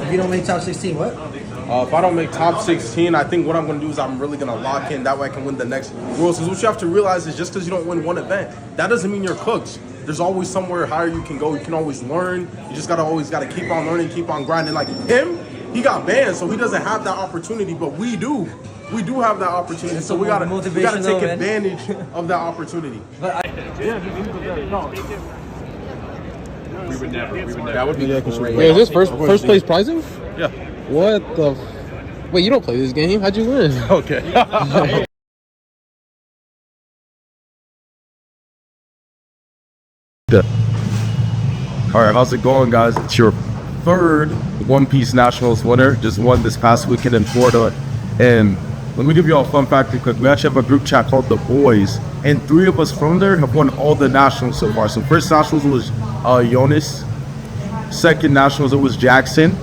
if you don't make top 16, what? If I don't make top 16, I think what I'm going to do is I'm really going to lock in. That way I can win the next Worlds. Because what you have to realize is just because you don't win one event, that doesn't mean you're cooked. There's always somewhere higher you can go. You can always learn. You just always got to keep on learning, keep on grinding. Like him, he got banned, so he doesn't have that opportunity, but we do. We do have that opportunity, so we gotta take advantage of that opportunity. But We would never. That would be great. Wait, is this first place prizing? Yeah. What the? Wait, you don't play this game? How'd you win? Okay. Alright, how's it going, guys? It's your third One Piece Nationals winner. Just won this past weekend in Florida. And let me give you all a fun fact real quick. We actually have a group chat called The Boys, and 3 of us from there have won all the Nationals so far. So first Nationals was Jonas. Second Nationals it was Jackson.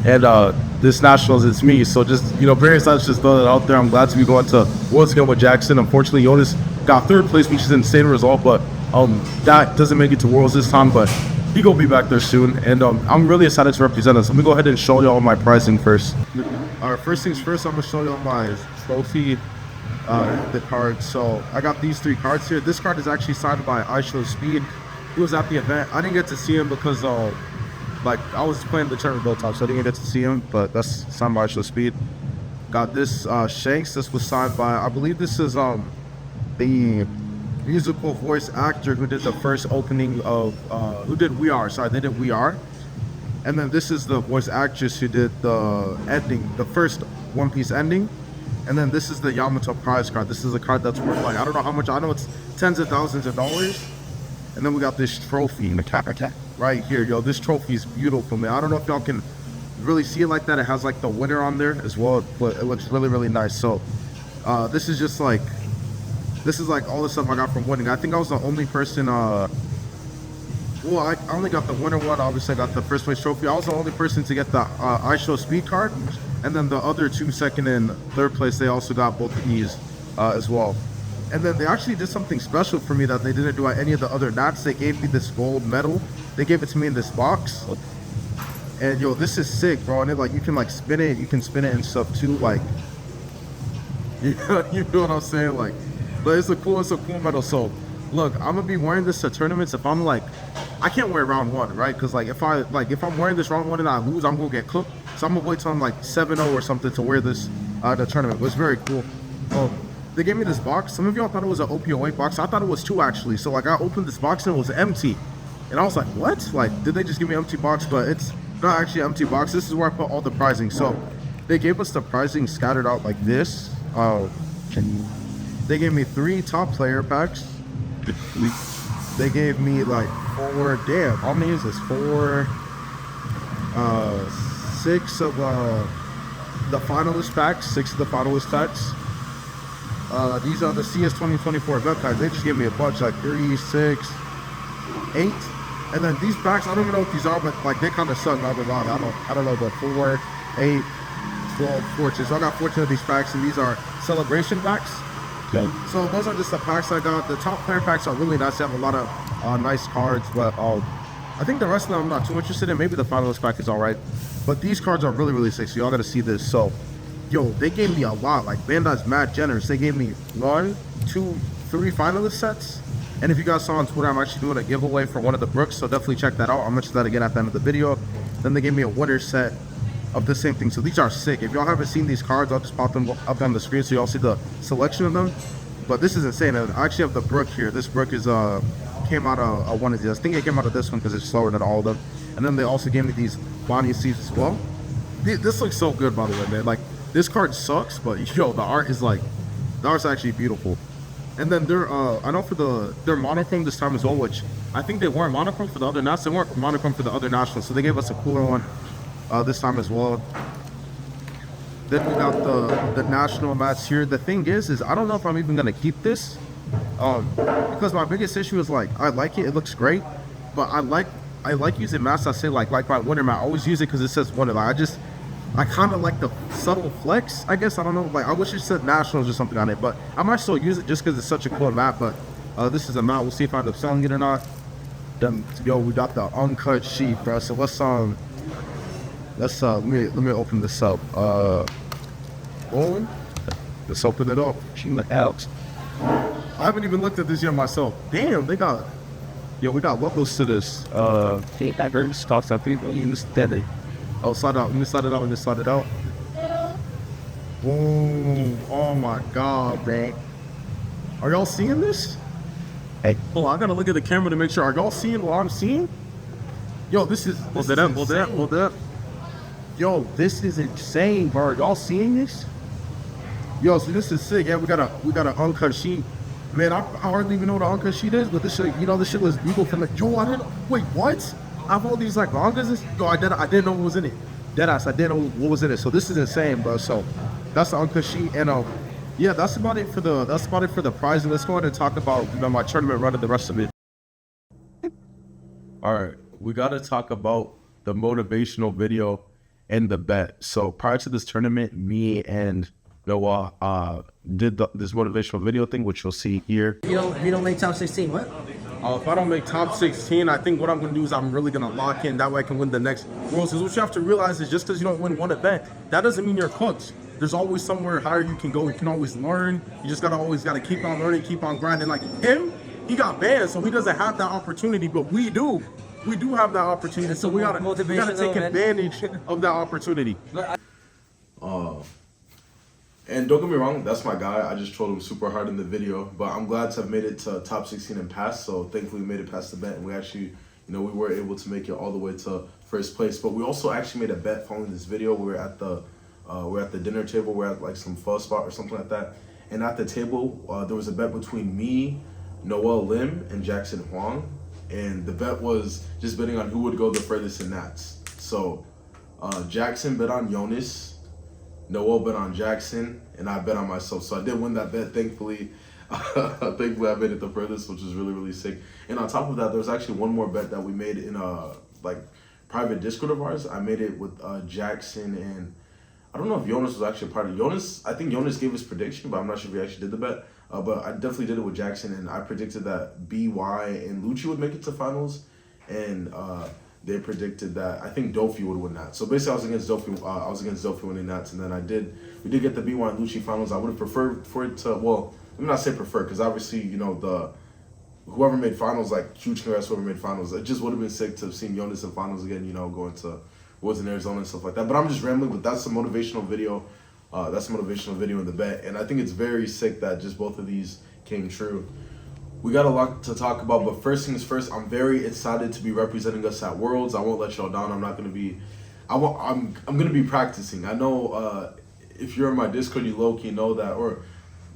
And this Nationals it's me. So just, very excited to just throw that out there. I'm glad to be going to Worlds again with Jackson. Unfortunately, Jonas got 3rd place, which is an insane result, but that doesn't make it to Worlds this time, but he gonna be back there soon. And I'm really excited to represent us. Let me go ahead and show y'all my pricing first. Alright, first things first, I'm gonna show y'all my trophy the cards. So I got these 3 cards here. This card is actually signed by Speed. He was at the event. I didn't get to see him because I was playing the tournament build top, so I didn't get to see him, but that's signed by Speed. Got this Shanks. This was signed by, I believe this is the musical voice actor who did the first opening of who did We Are. Sorry, they did We Are. And then this is the voice actress who did the ending, the first One Piece ending. And then this is the Yamato prize card. This is a card that's worth I don't know how much. I know it's tens of thousands of dollars. And then we got this trophy right here. Yo, this trophy is beautiful, man. I don't know if y'all can really see it like that. It has the winner on there as well, but it looks really, really nice. So this is just this is all the stuff I got from winning. I think I was the only person well, I only got the winner one. Obviously, I got the first place trophy. I was the only person to get the Speed card. And then the other 2 second and 3rd place, they also got both of these as well. And then they actually did something special for me that they didn't do at any of the other Nats. They gave me this gold medal. They gave it to me in this box. And yo, this is sick, bro. And you can spin it. You can spin it and stuff too. You know what I'm saying? But it's a cool medal. So look, I'm gonna be wearing this to tournaments. If I'm I can't wear round 1, right? Because if I'm wearing this round 1 and I lose, I'm gonna get cooked. So I'm gonna wait till I'm 7-0 or something to wear this the tournament. It was very cool. They gave me this box. Some of y'all thought it was an OPO8 box. I thought it was 2 actually. So I opened this box and it was empty. And I was like, what? Did they just give me an empty box? But it's not actually an empty box. This is where I put all the prizing. So they gave us the prizing scattered out like this. They gave me 3 top player packs. They gave me 4, damn, how many is this? 4, 6 of the finalist packs, 6 of the finalist packs. These are the CS 2024 event packs. They just gave me a bunch, 3, 6, 8. And then these packs, I don't even know what these are, but they kind of suck. I don't know, but 4, 8, 12, 14. So I got 14 of these packs, and these are celebration packs. Okay. So those are just the packs I got. The top player packs are really nice. They have a lot of nice cards, but I think the rest of them I'm not too interested in. Maybe the finalist pack is alright, but these cards are really, really sick. So y'all got to see this. So, yo, they gave me a lot. Bandai's mad generous. They gave me 1, 2, 3 finalist sets. And if you guys saw on Twitter, I'm actually doing a giveaway for one of the Brooks, so definitely check that out. I'll mention that again at the end of the video. Then they gave me a winner set of the same thing. So these are sick. If y'all haven't seen these cards, I'll just pop them up on the screen so y'all see the selection of them. But this is insane. I actually have the Brook here. This Brook is came out of one of these. I think it came out of this one because it's slower than all of them. And then they also gave me these Bonnie Seeds as well. This looks so good, by the way, man. This card sucks, but yo, the art is the art's actually beautiful. And then they're I know they're monochrome this time as well, which I think they weren't monochrome for the other nationals. They weren't monochrome for the other nationals, so they gave us a cooler one this time as well. Then we got the national mats here. The thing is I don't know if I'm even gonna keep this, because my biggest issue is I like it looks great, but I like using mats. I say like my winter mat. I always use it because it says winter. I kind of like the subtle flex, I guess. I don't know, I wish it said nationals or something on it, but I might still use it just because it's such a cool mat. But this is a mat. We'll see if I end up selling it or not. Then, yo, we got the uncut sheet, bro. So let's Let's let me open this up. Owen, let's open it up. Alex. I haven't even looked at this yet myself. Damn, we got logos to this. Stocks I think steady. Oh, slide out. Let me slide it out. Let me slide it out. Boom. Oh my god, bro. Are y'all seeing this? Hey. Oh, I gotta look at the camera to make sure. Are y'all seeing what I'm seeing? Yo, this is hold it up. Yo, this is insane, bro. Y'all seeing this? Yo, so this is sick. Yeah, we got an uncut sheet. Man, I hardly even know what an uncut sheet is, but this shit, this shit was legal from like, yo, I didn't, wait, what? I have all these like mangas. Yo, I didn't know what was in it. Deadass, I didn't know what was in it. So this is insane, bro. So that's the uncut sheet, and yeah, that's about it for the prize. And let's go ahead and talk about my tournament run and the rest of it. All right, we got to talk about the motivational video and the bet. So prior to this tournament, me and Noah did this motivational video thing, which you'll see here. You don't make top 16, what? If I don't make top 16, I think what I'm going to do is I'm really going to lock in. That way I can win the next Worlds. Because what you have to realize is just because you don't win one event, that doesn't mean you're cooked. There's always somewhere higher you can go. You can always learn. You just always got to keep on learning, keep on grinding. Like him, he got banned, so he doesn't have that opportunity, but we do. We do have that opportunity, so we gotta take advantage of that opportunity. And don't get me wrong, that's my guy. I just trolled him super hard in the video, but I'm glad to have made it to top 16 and pass. So thankfully we made it past the bet, and we actually, we were able to make it all the way to first place. But we also actually made a bet following this video. We're at the dinner table. We're at like some pho spot or something like that. And at the table, there was a bet between me, Noel Lim, and Jackson Huang. And the bet was just betting on who would go the furthest in Nats. So Jackson bet on Jonas, Noel bet on Jackson, and I bet on myself. So I did win that bet, thankfully. Thankfully, I made it the furthest, which was really, really sick. And on top of that, there was actually one more bet that we made in a private Discord of ours. I made it with Jackson, and I don't know if Jonas was actually a part of Jonas. I think Jonas gave his prediction, but I'm not sure if he actually did the bet. But I definitely did it with Jackson, and I predicted that BY and Lucci would make it to finals, and they predicted that I think Dofi would win that. So basically, I was against Dofi winning that, and then we did get the BY and Lucci finals. I would have preferred for it to, well, let me not say prefer, because obviously, whoever made finals, like huge congrats whoever made finals. It just would have been sick to have seen Jonas in finals again, going to Woods in Arizona and stuff like that. But I'm just rambling, but that's a motivational video. That's a motivational video in the bet, and I think it's very sick that just both of these came true. We got a lot to talk about, but first things first, I'm very excited to be representing us at Worlds. I won't let y'all down. I'm not gonna be, I'm gonna be practicing. I know if you're in my Discord, you low-key know that, or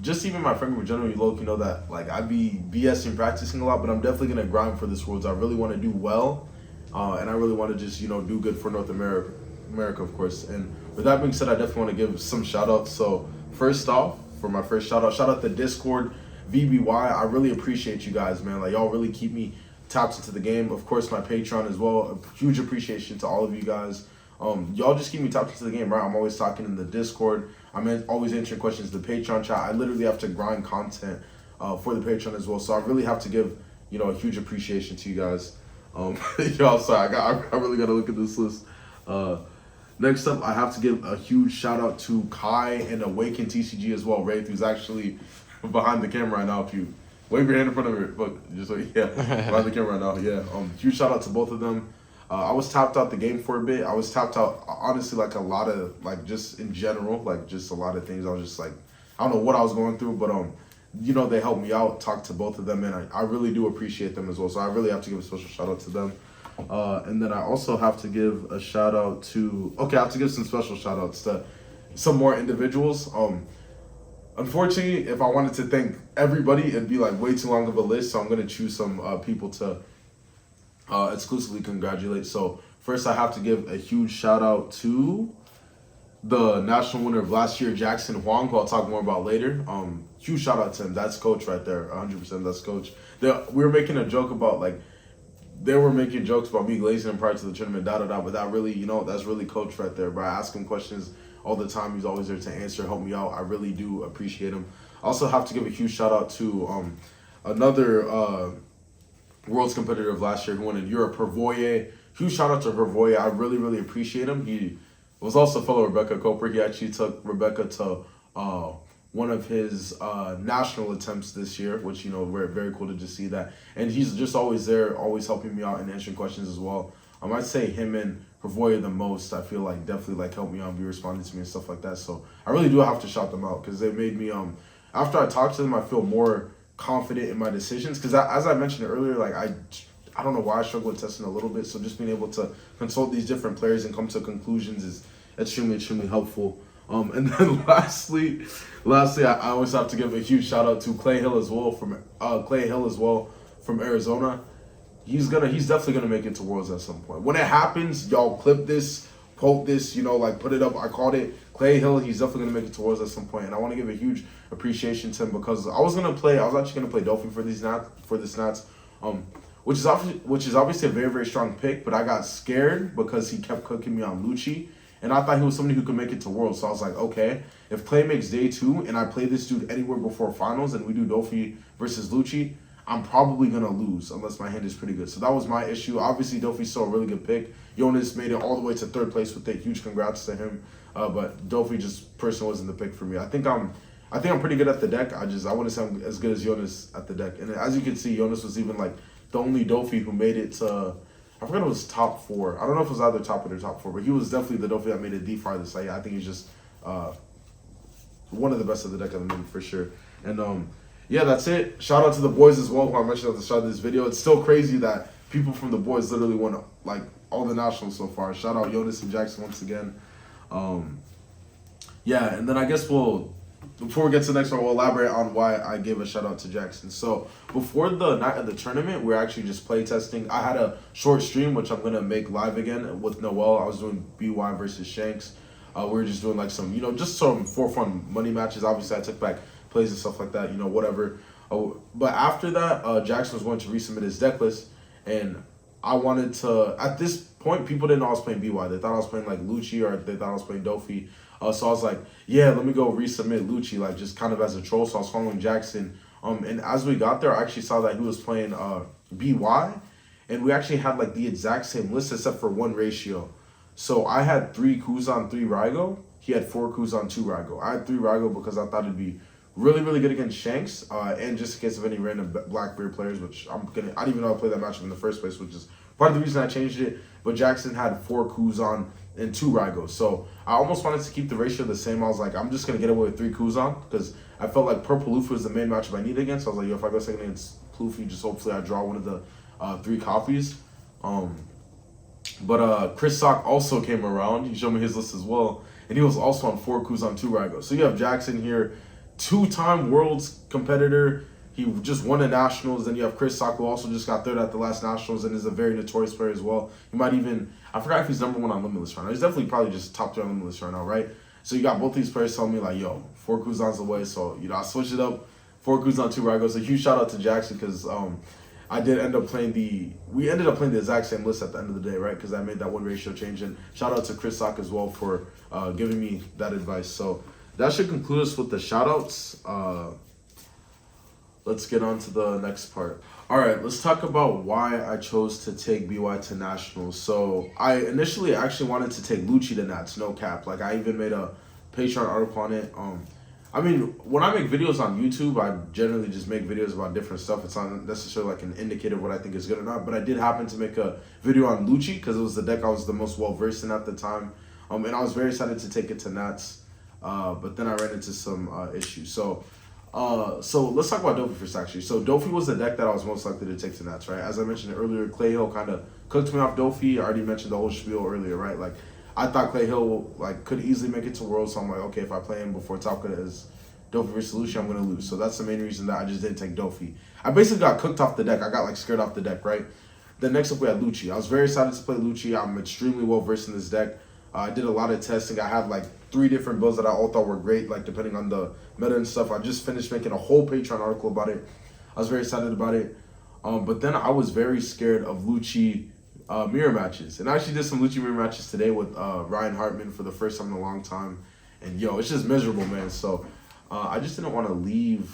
just even my friend group in general, you low-key know that I be BSing practicing a lot, but I'm definitely gonna grind for this Worlds. I really want to do well, and I really want to just do good for North America, of course. And with that being said, I definitely want to give some shout outs. So first off, for my first shout out to Discord, VBY. I really appreciate you guys, man. Y'all really keep me tapped into the game. Of course, my Patreon as well. A huge appreciation to all of you guys. Y'all just keep me tapped into the game, right? I'm always talking in the Discord. I'm always answering questions in the Patreon chat. I literally have to grind content for the Patreon as well. So I really have to give, a huge appreciation to you guys. Y'all, sorry, I really got to look at this list. Next up, I have to give a huge shout out to Kai and Awaken TCG as well. Wraith, who's actually behind the camera right now. If you wave your hand in front of it, but just behind the camera right now. Yeah, huge shout out to both of them. I was tapped out the game for a bit. I was tapped out, honestly, a lot of, just in general, just a lot of things. I was just I don't know what I was going through, but they helped me out, talked to both of them, and I really do appreciate them as well. So I really have to give a special shout out to them. And then I also have to give a shout out to, I have to give some special shout outs to some more individuals. Unfortunately, if I wanted to thank everybody, it'd be way too long of a list. So I'm going to choose some people to exclusively congratulate. So first I have to give a huge shout out to the national winner of last year, Jackson Huang, who I'll talk more about later. Huge shout out to him. That's coach right there. 100% that's coach. We were making a joke about they were making jokes about me glazing him prior to the tournament, but that really, that's really coach right there, bro. I ask him questions all the time. He's always there to answer, help me out. I really do appreciate him. I also have to give a huge shout out to another Worlds competitor of last year who won in Europe, Pervoye. huge shout out to Hervoya. I really, really appreciate him. He was also fellow Rebecca Coper. He actually took Rebecca to one of his national attempts this year, which, you know, very cool to just see that. And he's just always there, always helping me out and answering questions as well. I'd say him and Hervoya the most. I feel like definitely like helped me out and be responding to me and stuff like that. So I really do have to shout them out because they made me, after I talked to them, I feel more confident in my decisions. Because as I mentioned earlier, like I don't know why I struggle with testing a little bit. So just being able to consult these different players and come to conclusions is extremely helpful. And then lastly, I always have to give a huge shout out to Clay Hill as well from Arizona. He's definitely gonna make it to Worlds at some point. When it happens, y'all clip this, quote this, you know, like put it up. I called it. Clay Hill, he's definitely gonna make it to Worlds at some point, and I want to give a huge appreciation to him because I was actually gonna play Dolphin for this Nats, which is obviously a very strong pick, but I got scared because he kept cooking me on Lucci. And I thought he was somebody who could make it to Worlds. So I was like, okay, if Clay makes day 2 and I play this dude anywhere before finals and we do Dolphy versus Lucci, I'm probably going to lose unless my hand is pretty good. So that was my issue. Obviously, Dolphy's still a really good pick. Jonas made it all the way to 3rd place with it. Huge congrats to him. But Dolphy just personally wasn't the pick for me. I think I'm pretty good at the deck. I wouldn't say I'm as good as Jonas at the deck. And as you can see, Jonas was even like the only Dolphy who made it to... I forgot it was top 4. I don't know if it was either top 8 or top 4, but he was definitely the Dolphin that made it the farthest. Like, I think he's just one of the best of the deck at the moment for sure. And yeah, that's it. Shout out to the boys as well, who I mentioned at the start of this video. It's still crazy that people from the boys literally won like all the nationals so far. Shout out Jonas and Jackson once again. Yeah, and then I guess before we get to the next one, we'll elaborate on why I gave a shout out to Jackson. So before the night of the tournament, we're actually just play testing. I had a short stream, which I'm gonna make live again with Noel. I was doing BY versus Shanks. We were just doing like some, just some for fun money matches. Obviously, I took back plays and stuff like that, whatever. But after that, Jackson was going to resubmit his deck list, and I wanted to. At this point, people didn't know I was playing BY. They thought I was playing like Lucci, or they thought I was playing Dolphy. So I was like, yeah, let me go resubmit Lucci, like just kind of as a troll. So I was following Jackson. And as we got there, I actually saw that he was playing BY, and we actually had like the exact same list except for one ratio. So I had 3 Kuzan, 3 Raigo. He had 4 Kuzan, 2 Raigo. I had 3 Raigo because I thought it'd be really good against Shanks, and just in case of any random Blackbeard players, which I didn't even know I played that matchup in the first place, which is part of the reason I changed it. But Jackson had 4 Kuzan and 2 Raigos. So I almost wanted to keep the ratio the same. I was like, I'm just going to get away with 3 Kuzan because I felt like Purple Luffy was the main matchup I needed against. So I was like, yo, if I go second against Luffy, just hopefully I draw one of the 3 copies. But Chris Sock also came around. He showed me his list as well. And he was also on 4 Kuzan, 2 Raigos. So you have Jackson here, 2-time Worlds competitor. He just won the Nationals. Then you have Chris Sock, who also just got 3rd at the last Nationals and is a very notorious player as well. He might even, I forgot if he's number 1 on Limitless right now. He's definitely probably just top 3 on Limitless right now, right? So you got both these players telling me like, yo, 4 Kuzan's away. So, I switched it up. 4 Kuzan, 2 Raigos. A huge shout out to Jackson because I did end up playing we ended up playing the exact same list at the end of the day, right? Because I made that one ratio change. And shout out to Chris Sock as well for giving me that advice. So that should conclude us with the shout outs. Let's get on to the next part. All right, let's talk about why I chose to take BY to Nationals. So I initially actually wanted to take Lucci to Nats, no cap. Like I even made a Patreon article on it. I mean, when I make videos on YouTube, I generally just make videos about different stuff. It's not necessarily like an indicator of what I think is good or not. But I did happen to make a video on Lucci because it was the deck I was the most well-versed in at the time. And I was very excited to take it to Nats. But then I ran into some issues. So let's talk about Dolphy first, actually. So Dolphy was the deck that I was most likely to take to Nats, right? As I mentioned earlier, Clay Hill kind of cooked me off Dolphy. I already mentioned the whole spiel earlier, right? Like, I thought Clay Hill could easily make it to Worlds, so I'm like, okay, if I play him before Talca is Dolphy versus Lucci, I'm gonna lose. So that's the main reason that I just didn't take Dolphy. I basically got cooked off the deck. I got scared off the deck, right? Then next up we had Lucci. I was very excited to play Lucci. I'm extremely well versed in this deck. I did a lot of testing. I had 3 different builds that I all thought were great, depending on the meta and stuff. I just finished making a whole Patreon article about it. I was very excited about it. But then I was very scared of Lucci mirror matches. And I actually did some Lucci mirror matches today with Ryan Hartman for the first time in a long time. And yo, it's just miserable, man. So I just didn't want to leave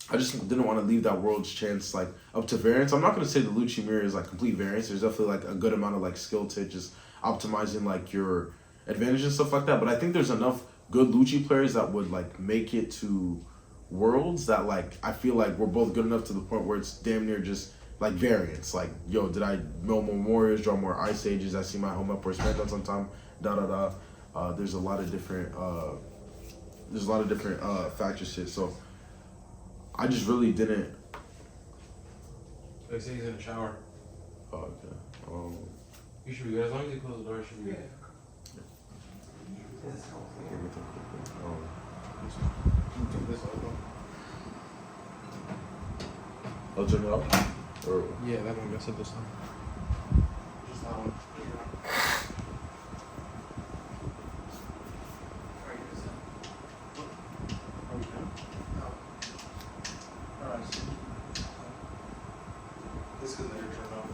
I just didn't want to leave that world's chance like up to variance. I'm not gonna say the Lucci mirror is like complete variance. There's definitely like a good amount of like skill to just optimizing like your advantage and stuff like that. But I think there's enough good Lucci players that would like make it to worlds that like I feel like we're both good enough to the point where it's damn near just like variance. Like, yo, did I mill more warriors, draw more ice ages? I see my home up or spend on some time. There's a lot of different factors here. So I just really didn't. They say he's in the shower. Oh, okay. You should be good. As long as you close the door, you should be good. I'll turn it off. Or Yeah, that one messed up this time. Just that one. This could later turn off.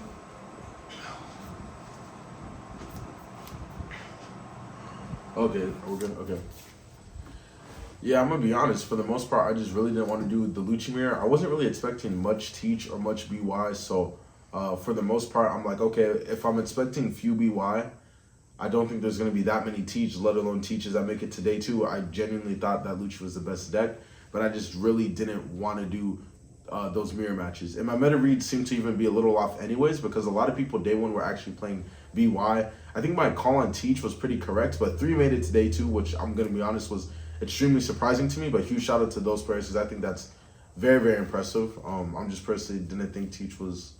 okay, we're good. Okay. Yeah, I'm gonna be honest. For the most part, I just really didn't want to do the Lucci mirror. I wasn't really expecting much teach or much BY. So, for the most part, I'm like, okay, if I'm expecting few BY, I don't think there's gonna be that many teach, let alone teaches that make it to day 2. I genuinely thought that Lucci was the best deck, but I just really didn't want to do those mirror matches. And my meta read seemed to even be a little off anyways, because a lot of people day 1 were actually playing BY. I think my call on teach was pretty correct, but 3 made it to day 2, which I'm gonna be honest was extremely surprising to me, but huge shout out to those players because I think that's very, very impressive. I'm just personally didn't think teach was,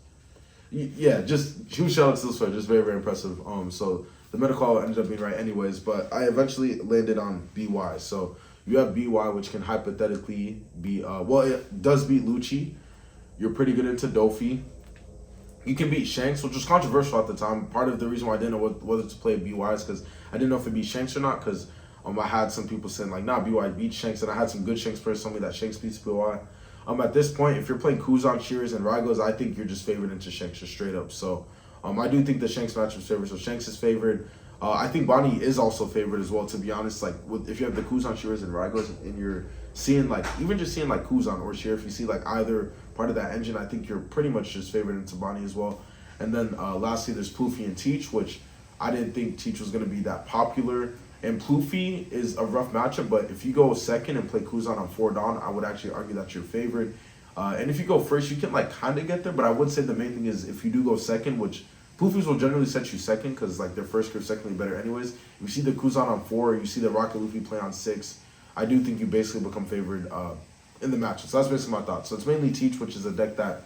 just huge shout out to those players, just very, very impressive. So the meta call ended up being right anyways, but I eventually landed on BY. So you have BY, which can hypothetically be, it does beat Lucci. You're pretty good into Dofi. You can beat Shanks, which was controversial at the time. Part of the reason why I didn't know whether to play BY is because I didn't know if it beat Shanks or not, because I had some people saying like, nah, BY beats Shanks, and I had some good Shanks players telling me that Shanks beats BY. At this point, if you're playing Kuzan, Shears, and Rygos, I think you're just favored into Shanks, just straight up. So, I do think the Shanks matchup is favored. So Shanks is favored. I think Bonnie is also favored as well. To be honest, like if you have the Kuzan, Shears, and Rygos, and you're seeing like even just seeing like Kuzan or Shear, if you see like either part of that engine, I think you're pretty much just favored into Bonnie as well. And then lastly, there's Poofy and Teach, which I didn't think Teach was going to be that popular. And Poofy is a rough matchup, but if you go second and play Kuzan on 4 Dawn, I would actually argue that's your favorite. And if you go first, you can like kind of get there, but I would say the main thing is if you do go second, which Poofies will generally set you second because like their first curve secondly better anyways. If you see the Kuzan on 4, you see the Rocket Luffy play on 6, I do think you basically become favored in the matchup. So that's basically my thoughts. So it's mainly Teach, which is a deck that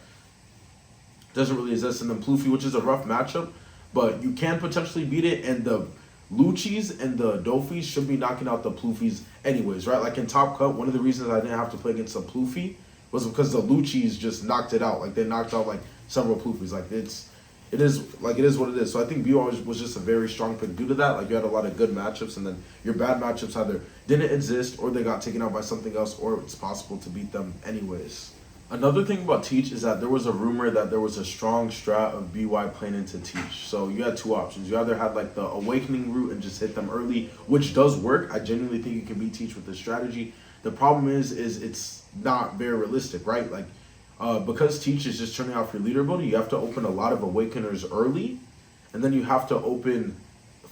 doesn't really exist, and then Poofy, which is a rough matchup, but you can potentially beat it, and the Luccis and the Dofis should be knocking out the Ploofis anyways, right? Like in Top Cut, one of the reasons I didn't have to play against a Ploofy was because the Luccis just knocked it out. Like they knocked out like several Ploofis. Like it is what it is. So I think BY was just a very strong pick due to that. Like you had a lot of good matchups, and then your bad matchups either didn't exist or they got taken out by something else, or it's possible to beat them anyways. Another thing about Teach is that there was a rumor that there was a strong strat of BY playing into Teach. So you had 2 options. You either had like the Awakening route and just hit them early, which does work. I genuinely think you can beat Teach with this strategy. The problem is it's not very realistic, right? Like because Teach is just turning off your leaderboard, you have to open a lot of Awakeners early, and then you have to open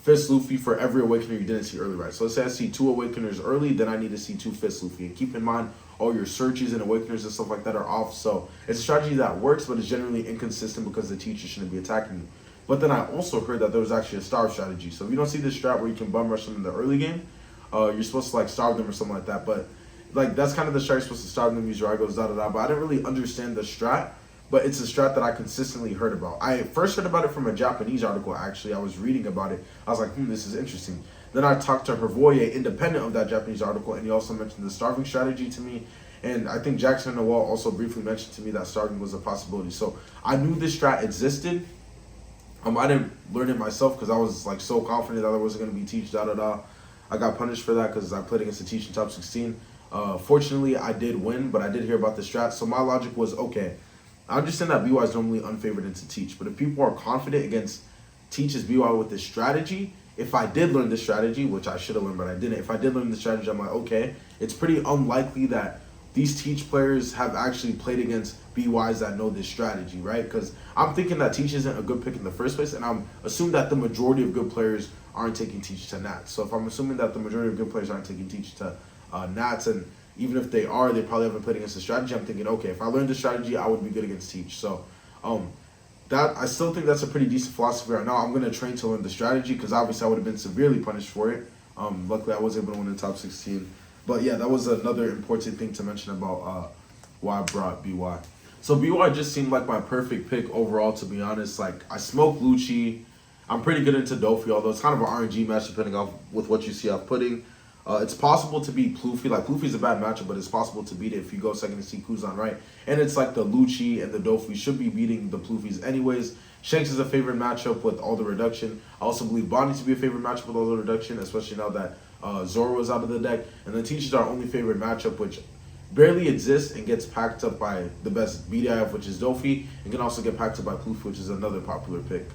Fist Luffy for every Awakener you didn't see early, right? So let's say I see 2 Awakeners early, then I need to see 2 Fist Luffy. And keep in mind, all your searches and Awakeners and stuff like that are off. So it's a strategy that works, but it's generally inconsistent because the teacher shouldn't be attacking you. But then I also heard that there was actually a starve strategy. So if you don't see this strat where you can bum rush them in the early game, you're supposed to like starve them or something like that. But like that's kind of the strat, you're supposed to starve them, use Rygos, da-da-da. But I didn't really understand the strat, but it's a strat that I consistently heard about. I first heard about it from a Japanese article, actually. I was reading about it. I was like, this is interesting. Then I talked to Hervoye, independent of that Japanese article, and he also mentioned the starving strategy to me. And I think Jackson Noel also briefly mentioned to me that starving was a possibility. So I knew this strat existed. I didn't learn it myself because I was like so confident that there wasn't going to be Teach, da-da-da. I got punished for that because I played against the Teach in top 16. Fortunately, I did win, but I did hear about the strat. So my logic was, okay, I understand that BY is normally unfavored into Teach, but if people are confident against Teach's BY with this strategy, if I did learn this strategy, which I should have learned, but I didn't, if I did learn the strategy, I'm like, okay, it's pretty unlikely that these Teach players have actually played against BYs that know this strategy, right? Because I'm thinking that Teach isn't a good pick in the first place, and I'm assuming that the majority of good players aren't taking Teach to Nats. So if I'm assuming that the majority of good players aren't taking Teach to Nats, and even if they are, they probably haven't played against the strategy, I'm thinking, okay, if I learned the strategy, I would be good against Teach. So that I still think that's a pretty decent philosophy right now. I'm going to train to learn the strategy because obviously I would have been severely punished for it. Luckily, I was able to win the top 16. But yeah, that was another important thing to mention about why I brought BY. So BY just seemed like my perfect pick overall, to be honest. Like, I smoke Lucci. I'm pretty good into Dofi, although it's kind of an RNG match depending on with what you see off pudding. It's possible to beat Pluffy. Like, Pluffy's a bad matchup, but it's possible to beat it if you go second to see Kuzan, right? And it's like the Lucci and the Dofi should be beating the Pluffys anyways. Shanks is a favorite matchup with all the reduction. I also believe Bonnie to be a favorite matchup with all the reduction, especially now that Zoro is out of the deck. And then Teach is our only favorite matchup, which barely exists and gets packed up by the best BDIF, which is Dofi, and can also get packed up by Pluffy, which is another popular pick.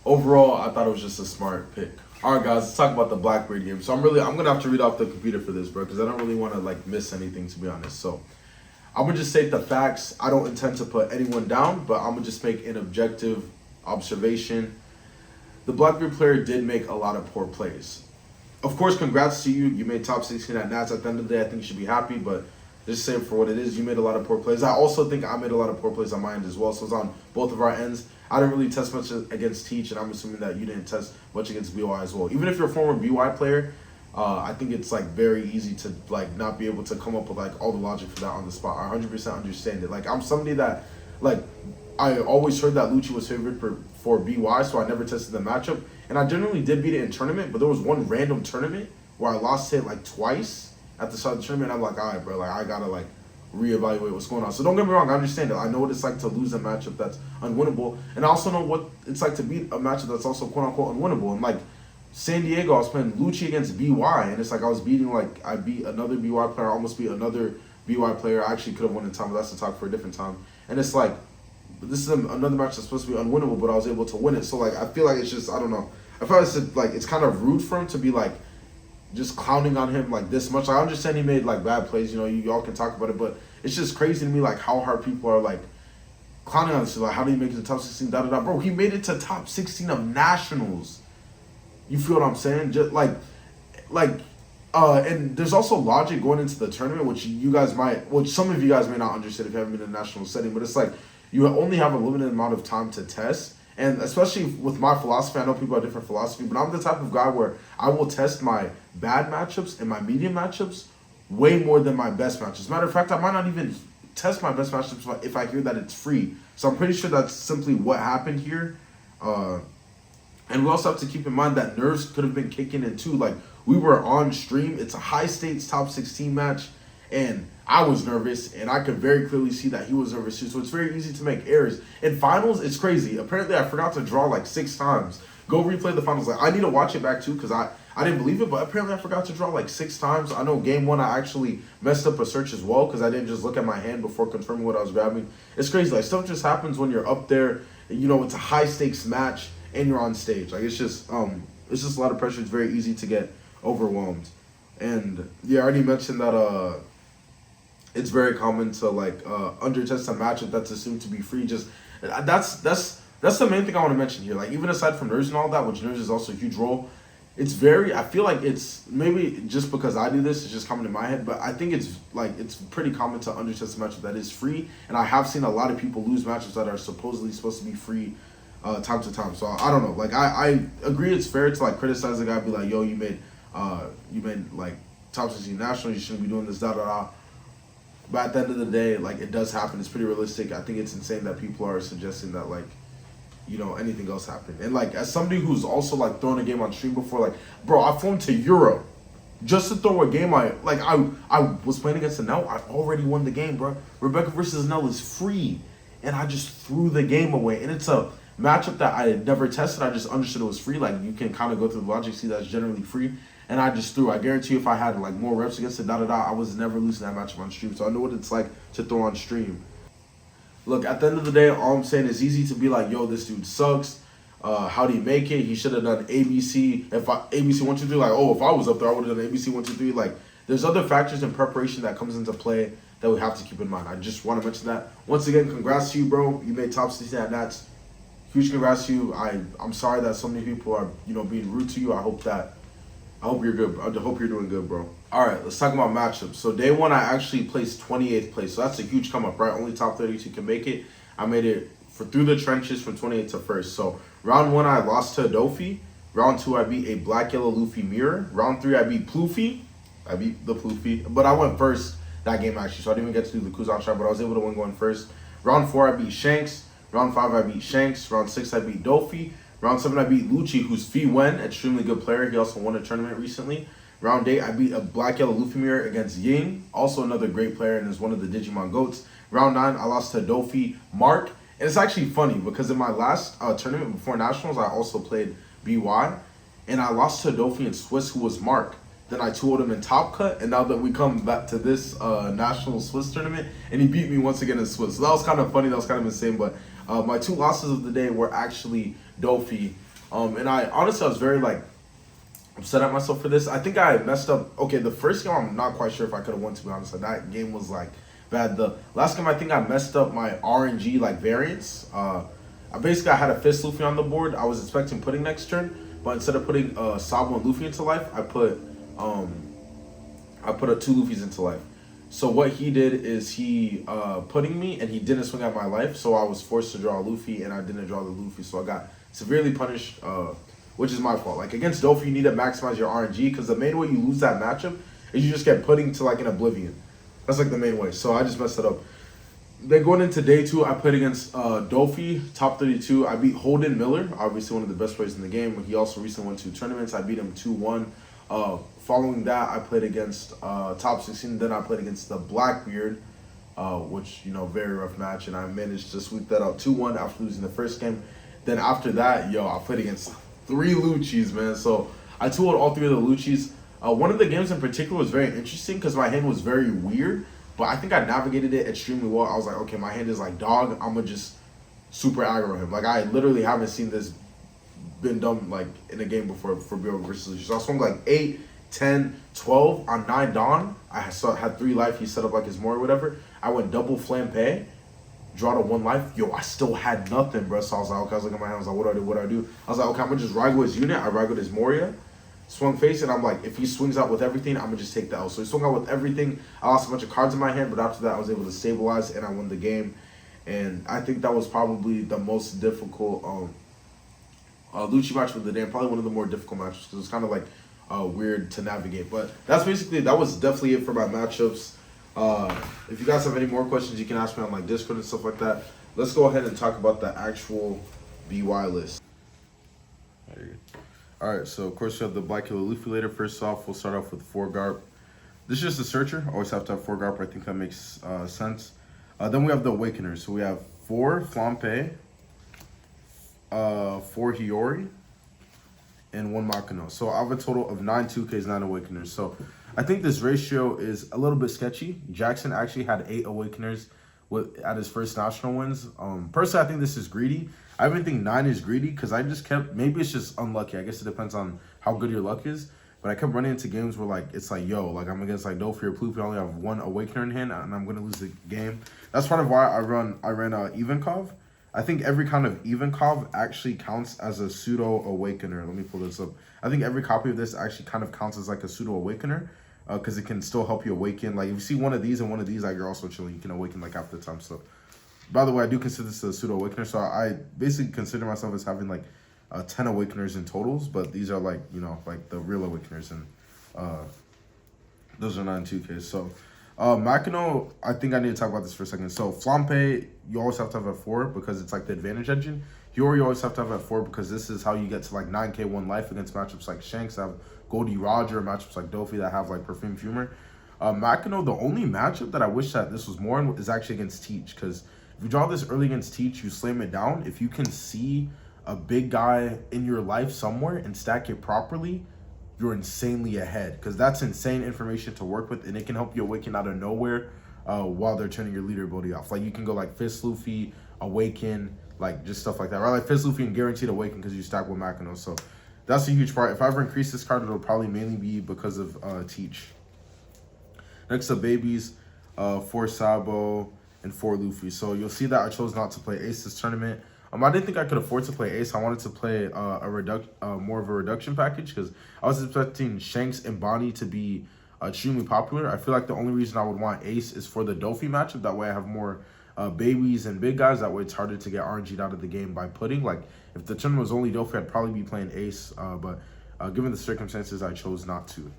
Overall, I thought it was just a smart pick. All right, guys, let's talk about the Blackbeard game. So I'm gonna have to read off the computer for this, bro, because I don't really want to like miss anything, to be honest. So I'm gonna just state the facts. I don't intend to put anyone down, but I'm gonna just make an objective observation. The Blackbeard player did make a lot of poor plays. Of course, congrats to you. You made top 16 at Nats. At the end of the day, I think you should be happy, but just say it for what it is. You made a lot of poor plays. I also think I made a lot of poor plays on my end as well, so it's on both of our ends. I didn't really test much against Teach, and I'm assuming that you didn't test much against BY as well. Even if you're a former BY player, I think it's like very easy to like not be able to come up with like all the logic for that on the spot. I 100% understand it. Like, I'm somebody that like I always heard that Lucci was favored for BY, so I never tested the matchup. And I generally did beat it in tournament, but there was one random tournament where I lost it like twice at the start of the tournament. I'm like, all right, bro, like I gotta like reevaluate what's going on. So don't get me wrong, I understand it. I know what it's like to lose a matchup that's unwinnable, and I also know what it's like to beat a matchup that's also quote unquote unwinnable. And like San Diego, I was playing Lucci against BY, and it's like I was beating like I beat another BY player, I almost beat another BY player. I actually could have won in time, but that's a talk for a different time. And it's like this is another match that's supposed to be unwinnable, but I was able to win it. So like I feel like it's just, I don't know. I feel like it's kind of rude for him to be like just clowning on him like this much. I understand he made like bad plays, you know, y'all can talk about it, but it's just crazy to me like how hard people are like clowning on this. Like, how do you make it to top 16? Da da da. Bro, he made it to top 16 of nationals. You feel what I'm saying? Just and there's also logic going into the tournament, which some of you guys may not understand if you haven't been in a national setting, but it's like you only have a limited amount of time to test. And especially with my philosophy, I know people have different philosophy, but I'm the type of guy where I will test my bad matchups and my medium matchups way more than my best matchups. Matter of fact, I might not even test my best matchups if I hear that it's free. So I'm pretty sure that's simply what happened here. And we also have to keep in mind that nerves could have been kicking in too. Like, we were on stream. It's a high stakes top 16 match, and I was nervous, and I could very clearly see that he was nervous too. So it's very easy to make errors. In finals, it's crazy. Apparently, I forgot to draw like 6 times. Go replay the finals. Like, I need to watch it back too because I didn't believe it, but apparently I forgot to draw like 6 times. I know game 1 I actually messed up a search as well because I didn't just look at my hand before confirming what I was grabbing. It's crazy. Like, stuff just happens when you're up there. You know, it's a high stakes match and you're on stage. Like, it's just a lot of pressure. It's very easy to get overwhelmed. And yeah, I already mentioned that it's very common to like undertest a matchup that's assumed to be free. Just that's the main thing I want to mention here. Like, even aside from nerves and all that, which nerves is also a huge role, I feel like it's maybe just because I do this, it's just coming in my head, but I think it's pretty common to undertest a matchup that is free. And I have seen a lot of people lose matchups that are supposedly supposed to be free time to time. So I don't know. Like, I agree it's fair to like criticize the guy, be like, yo, you made like top 16 nationals, you shouldn't be doing this, da da da. But at the end of the day, like, it does happen. It's pretty realistic. I think it's insane that people are suggesting that, like, you know, anything else happened. And, like, as somebody who's also, like, thrown a game on stream before, like, bro, I flew to Europe just to throw a game. I was playing against Nell. I already won the game, bro. Rebecca versus Nell is free. And I just threw the game away. And it's a matchup that I had never tested. I just understood it was free. Like, you can kind of go through the logic, see that's generally free. And I just threw. I guarantee you if I had like more reps against it, I was never losing that matchup on stream. So I know what it's like to throw on stream. Look, at the end of the day, all I'm saying is easy to be like, yo, this dude sucks. How do you make it? He should have done ABC. ABC 1, 2, 3, like, oh, if I was up there, I would have done ABC 1, 2, 3. Like, there's other factors in preparation that comes into play that we have to keep in mind. I just want to mention that. Once again, congrats to you, bro. You made top 16 at Nats. Huge congrats to you. I'm sorry that so many people are, being rude to you. I hope you're good. I hope you're doing good, bro. All right, let's talk about matchups. So day one, I actually placed 28th place. So that's a huge come up, right? Only top 32 can make it. I made it through the trenches from 28th to 1st. So round 1, I lost to Dofi. Round 2, I beat a Black Yellow Luffy Mirror. Round 3, I beat Ploofy. I beat the Ploofy. But I went first that game, actually. So I didn't even get to do the Kuzan shot, but I was able to win going first. Round 4, I beat Shanks. Round 5, I beat Shanks. Round 6, I beat Dofi. Round 7, I beat Lucci, who's Fee Wen, extremely good player. He also won a tournament recently. Round 8, I beat a Black Yellow Luffy Mirror against Ying, also another great player and is one of the Digimon GOATs. Round 9, I lost to Dofi Mark. And it's actually funny because in my last tournament before Nationals, I also played BY. And I lost to Dofi in Swiss, who was Mark. Then I 2-0'd him in Top Cut. And now that we come back to this National Swiss tournament, and he beat me once again in Swiss. So that was kind of funny. That was kind of insane. But my 2 losses of the day were actually Dofi. And I honestly, I was very upset at myself for this. I think I messed up. Okay, the first game, I'm not quite sure if I could have won, to be honest. That game was bad. The last game, I think I messed up my RNG variance. I had a Fist Luffy on the board. I was expecting putting next turn, but instead of putting Sabo and Luffy into life, I put a 2 Luffys into life. So what he did is he putting me, and he didn't swing at my life, so I was forced to draw a Luffy, and I didn't draw the Luffy, so I got severely punished, which is my fault. Against Dofi, you need to maximize your RNG, because the main way you lose that matchup is you just get putting to an oblivion. That's the main way. So I just messed it up. Then going into day 2, I played against Dofi, top 32. I beat Holden Miller, obviously one of the best players in the game. He also recently won 2 tournaments. I beat him 2-1. Following that, I played against top 16. Then I played against the Blackbeard, which, very rough match. And I managed to sweep that out 2-1 after losing the first game. Then after that, I played against 3 Luccis, man. So I 2-0'd all 3 of the Luccis. One of the games in particular was very interesting because my hand was very weird, but I think I navigated it extremely well. I was like, okay, my hand is dog. I'm going to just super aggro him. I literally haven't seen this been done in a game before for BY versus Lucci. So I swung 8, 10, 12 on 9 Dawn. I had 3 life. He set up his Mori or whatever. I went double Flampe. Draw to 1 life. I still had nothing, bro. So I was like, okay, I was looking at my hand. I was like, what do I do? I was like, okay, I'm going to just Raigo his unit. I Raigo'd his Moria. Swung face, and I'm like, if he swings out with everything, I'm going to just take the L. So he swung out with everything. I lost a bunch of cards in my hand, but after that, I was able to stabilize, and I won the game. And I think that was probably the most difficult Lucci match of the day, and probably one of the more difficult matches, because it's kind of weird to navigate. But that was definitely it for my matchups. If you guys have any more questions, you can ask me on Discord and stuff like that. Let's go ahead and talk about the actual BY list. Alright, so of course we have the Black Yellow Luffy later. First off, we'll start off with 4 Garp. This is just a searcher. Always have to have 4 Garp. I think that makes sense. Then we have the Awakeners. So we have 4 Flampe, 4 Hiyori, and 1 Makino. So I have a total of 9 2Ks, 9 Awakeners. So I think this ratio is a little bit sketchy. Jackson actually had 8 Awakeners at his first national wins. Personally, I think this is greedy. I even think 9 is greedy because I just kept, maybe it's just unlucky. I guess it depends on how good your luck is. But I kept running into games where I'm against Dofi or Ploofy. I only have 1 Awakener in hand and I'm going to lose the game. That's part of why I ran Evenkov. I think every kind of Evenkov actually counts as a pseudo Awakener. Let me pull this up. I think every copy of this actually kind of counts as a pseudo Awakener. Because it can still help you awaken. If you see one of these and one of these, you're also chilling. You can awaken half the time. So, by the way, I do consider this a pseudo awakener. So I basically consider myself as having 10 awakeners in totals. But these are the real awakeners, and those are not in 2Ks. So, Makino, I think I need to talk about this for a second. So Flampe, you always have to have at 4 because it's the advantage engine. Hiyori, you always have to have at 4 because this is how you get to 9K 1 life against matchups like Shanks that have Goldie Roger, matchups like Dofi that have Perfume Fumer. Makino, the only matchup that I wish that this was more in is actually against Teach, because if you draw this early against Teach, you slam it down. If you can see a big guy in your life somewhere and stack it properly, you're insanely ahead, because that's insane information to work with, and it can help you awaken out of nowhere while they're turning your leader ability off. You can go Fist Luffy, Awaken, just stuff like that. Right, Fist Luffy and Guaranteed Awaken because you stack with Makino. So that's a huge part. If I ever increase this card, it'll probably mainly be because of Teach. Next up, babies. 4 Sabo, and 4 Luffy. So you'll see that I chose not to play Ace this tournament. I didn't think I could afford to play Ace. I wanted to play more of a reduction package because I was expecting Shanks and Bonnie to be extremely popular. I feel like the only reason I would want Ace is for the Dofi matchup. That way I have more babies and big guys. That way it's harder to get RNG'd out of the game by putting. Like, if the tournament was only Dofi, I'd probably be playing Ace. But given the circumstances, I chose not to.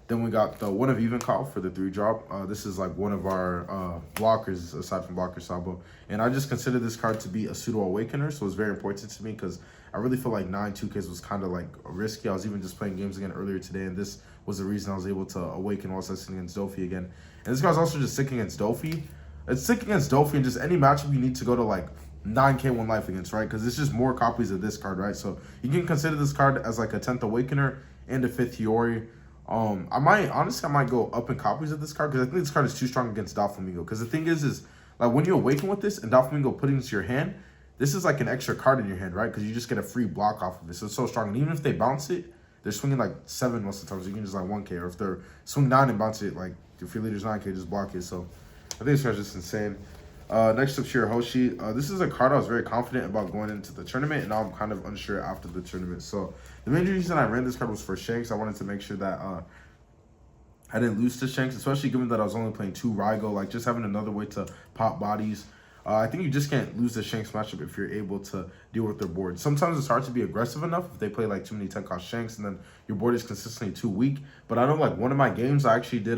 Then we got the One of Even Call for the 3-drop. This is like one of our blockers, aside from Blocker Sabo. And I just consider this card to be a pseudo-awakener, so it's very important to me because I really feel like 9 2Ks was kind of like risky. I was even just playing games again earlier today, and this was the reason I was able to awaken while sitting against Dofi again. And this guy's also just sick against Dofi. It's sick against Dofi, and just any matchup you need to go to like 9K1 life against, right? Because it's just more copies of this card, right? So you can consider this card as like a 10th Awakener and a 5th Hiyori. I might go up in copies of this card because I think this card is too strong against Doflamingo. Because the thing is like when you awaken with this and Doflamingo put it into your hand, this is like an extra card in your hand, right? Because you just get a free block off of it. So it's so strong. And even if they bounce it, they're swinging like 7 most of the time. So you can just like 1K. Or if they're swing 9 and bounce it, like if your leader's 9K, just block it. So I think this card's just insane. Next up, Shirahoshi. This is a card I was very confident about going into the tournament, and now I'm kind of unsure after the tournament. So the main reason I ran this card was for Shanks. I wanted to make sure that I didn't lose to Shanks, especially given that I was only playing 2 Raigo. Like, just having another way to pop bodies. I think you just can't lose the Shanks matchup if you're able to deal with their board. Sometimes it's hard to be aggressive enough if they play like too many 10-cost Shanks, and then your board is consistently too weak. But I know like one of my games, I actually did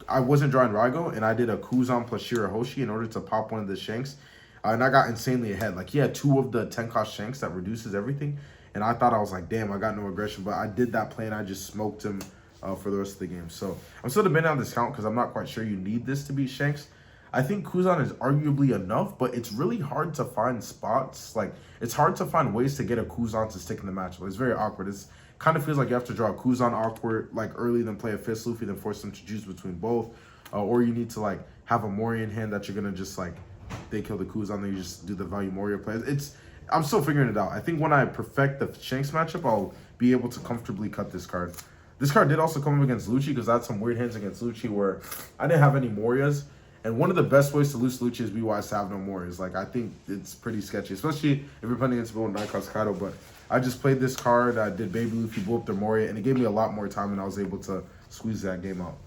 I wasn't drawing Raigo, and I did a Kuzan plus Shirahoshi in order to pop one of the Shanks. And I got insanely ahead. Like, he had 2 of the 10-cost Shanks that reduces everything. And I thought, I was like, damn, I got no aggression. But I did that play, and I just smoked him for the rest of the game. So I'm still debating on this count because I'm not quite sure you need this to beat Shanks. I think Kuzan is arguably enough, but it's really hard to find spots. Like, it's hard to find ways to get a Kuzan to stick in the matchup. It's very awkward. It's kind of feels like you have to draw a Kuzan awkward, like early, then play a Fist Luffy, then force them to choose between both. Or you need to like have a Mori in hand that you're gonna just like, they kill the Kuzan, then you just do the value Moria play. I'm still figuring it out. I think when I perfect the Shanks matchup, I'll be able to comfortably cut this card. This card did also come up against Lucci because I had some weird hands against Lucci where I didn't have any Morias. And one of the best ways to lose Lucci is BY to have no Morias. Like, I think it's pretty sketchy, especially if you're playing against people with 9-cost Kaido. But I just played this card. I did Baby Luffy, blew up their Moria, and it gave me a lot more time, and I was able to squeeze that game out.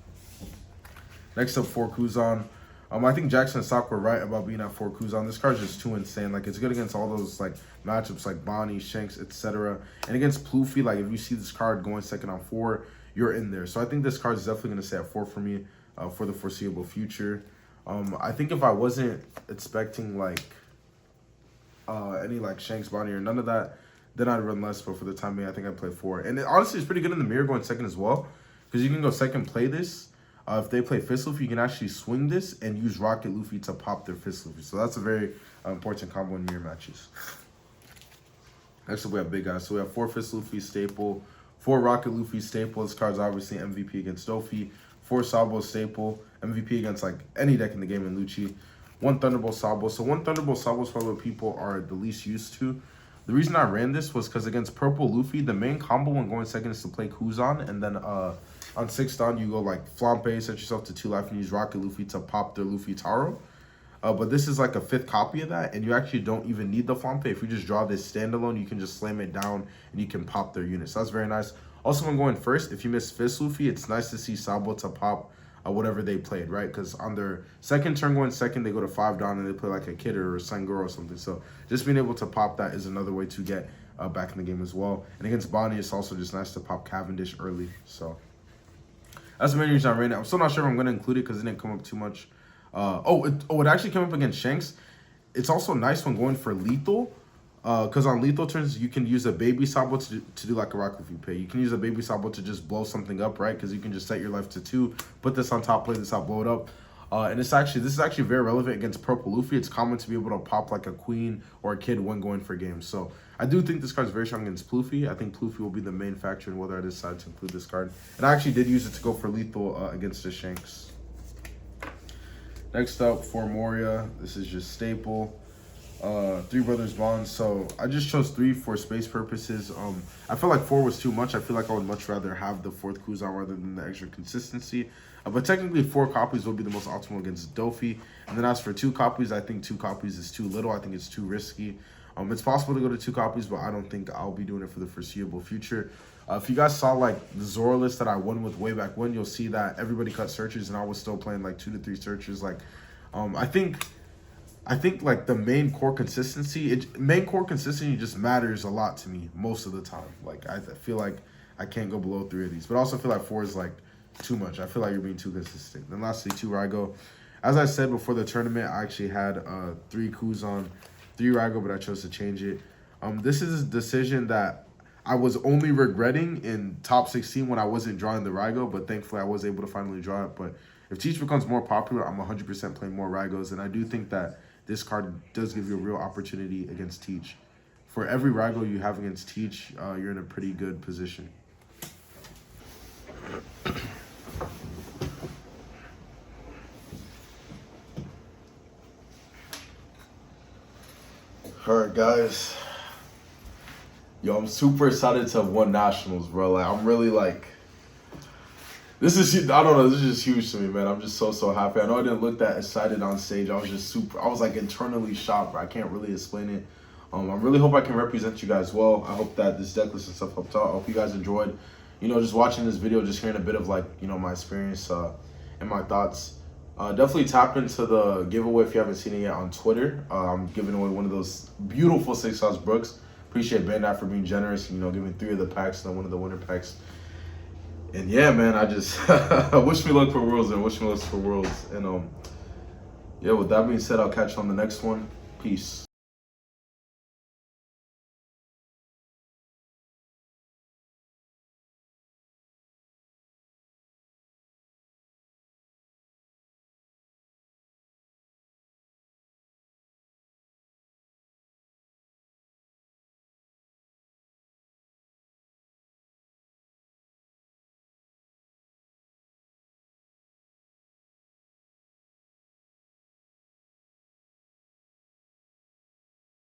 Next up, 4 Kuzan. I think Jackson and Sock were right about being at 4 Kuzan. This card's just too insane. Like, it's good against all those like matchups like Bonnie, Shanks, etc. And against Pluffy, like if you see this card going second on 4, you're in there. So I think this card is definitely going to stay at 4 for me for the foreseeable future. I think if I wasn't expecting like any like Shanks, Bonnie, or none of that, then I'd run less. But for the time being, I think I'd play 4. And honestly, it's pretty good in the mirror going second as well, because you can go second, play this. If they play Fist Luffy, you can actually swing this and use Rocket Luffy to pop their Fist Luffy. So that's a very important combo in mirror matches. Next up, we have big guys. So we have 4 Fist Luffy staple, 4 Rocket Luffy staple. This card's obviously MVP against Dofi. 4 Sabo staple, MVP against like any deck in the game in Lucci. 1 Thunderbolt Sabo. So 1 Thunderbolt Sabo is probably what people are the least used to. The reason I ran this was because against Purple Luffy, the main combo when going second is to play Kuzan, and then on 6th down, you go like Flampe, set yourself to 2 life, and use Rocket Luffy to pop their Luffy Taro. But this is like a 5th copy of that, and you actually don't even need the Flampe. If you just draw this standalone, you can just slam it down, and you can pop their units. So that's very nice. Also, when going first, if you miss Fist Luffy, it's nice to see Sabo to pop whatever they played, right? Because on their second turn going second, they go to 5 down, and they play like a Kidder or Sangoro or something. So just being able to pop that is another way to get back in the game as well. And against Bonnie, it's also just nice to pop Cavendish early. So that's the main reason I ran it. I'm still not sure if I'm going to include it because it didn't come up too much. It actually came up against Shanks. It's also nice when going for lethal. Because on lethal turns, you can use a Baby Sabo to do like a Rock Luffy pay. You can use a Baby Sabo to just blow something up, right? Because you can just set your life to 2, put this on top, play this out, blow it up. And this is actually very relevant against Purple Luffy. It's common to be able to pop like a Queen or a Kid when going for games. So I do think this card is very strong against Pluffy. I think Pluffy will be the main factor in whether I decide to include this card. And I actually did use it to go for lethal against the Shanks. Next up, for Moria, this is just staple. Three Brothers Bond. So I just chose 3 for space purposes. I felt like 4 was too much. I feel like I would much rather have the 4th Kuzan rather than the extra consistency. But technically 4 copies would be the most optimal against Dofi. And then as for 2 copies, I think 2 copies is too little. I think it's too risky. It's possible to go to 2 copies, but I don't think I'll be doing it for the foreseeable future. If you guys saw like the Zora list that I won with way back when, you'll see that everybody cut searches and I was still playing like 2 to 3 searches. Like, I think like the main core consistency just matters a lot to me most of the time. Like I feel like I can't go below 3 of these, but I also feel like 4 is like too much. I feel like you're being too consistent. Then lastly, 2 Raigo. As I said before the tournament, I actually had 3 Kuzan, 3 Raigo, but I chose to change it. This is a decision that I was only regretting in top 16 when I wasn't drawing the Raigo, but thankfully I was able to finally draw it. But if Teach becomes more popular, I'm 100% playing more Raigos, and I do think that this card does give you a real opportunity against Teach. For every Raigo you have against Teach, you're in a pretty good position. Alright, guys. Yo, I'm super excited to have won nationals, bro. Like, I'm really like, this is, I don't know, this is just huge to me, man. I'm just so happy. I know I didn't look that excited on stage. I was like internally shocked, but I can't really explain it. I really hope I can represent you guys well. I hope that this deck list and stuff helped out. I hope you guys enjoyed, just watching this video, just hearing a bit of like, my experience and my thoughts. Definitely tap into the giveaway if you haven't seen it yet on Twitter. I'm giving away one of those beautiful 6-ounce Brooks. Appreciate Bandai for being generous, giving 3 of the packs and then 1 of the winner packs. And yeah, man, I just wish me luck for Worlds and wish me luck for Worlds. And yeah, with that being said, I'll catch you on the next one. Peace.